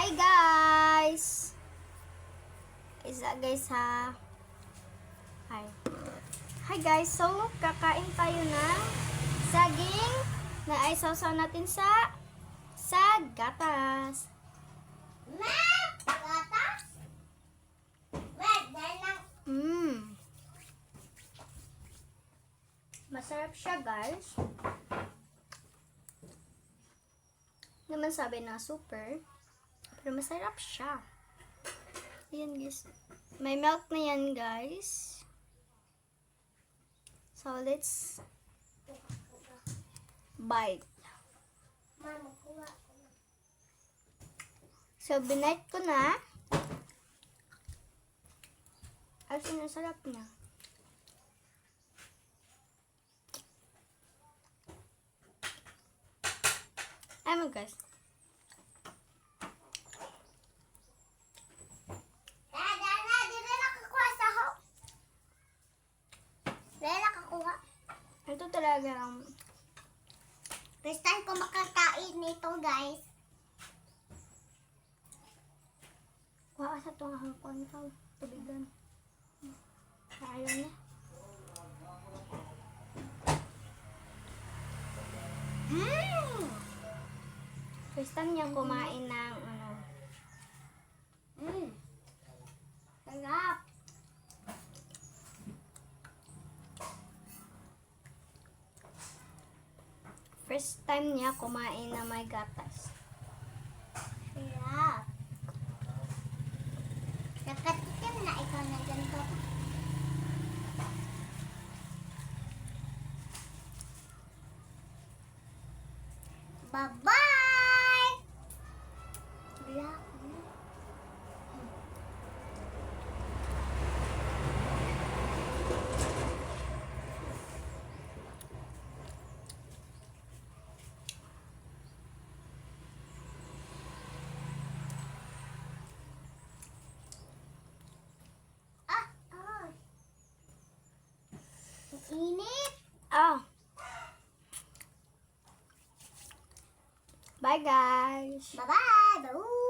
Hi guys! Isa guys ha. Hi. Hi guys, so kakain tayo ng saging na ay sausaw natin sa gatas. Gatas? Wait, Mmm. Masarap siya guys. Naman sabi na super. Pero masarap siya. Ayan guys. May milk na yan guys. So let's bite. So binight ko na. As in, sarap niya. Ayan guys. Ito talaga ang First time ko makakain nito, guys. wala sa itong hangkon ka. Tubigan. Ayaw niya. First time niya kumain ng Sarap. First time niya kumain na may gatas. Sarap. Nakatikim na ikaw na ganito. Bye-bye! Bila. Init. Ah. Bye guys. Bye-bye. Bye.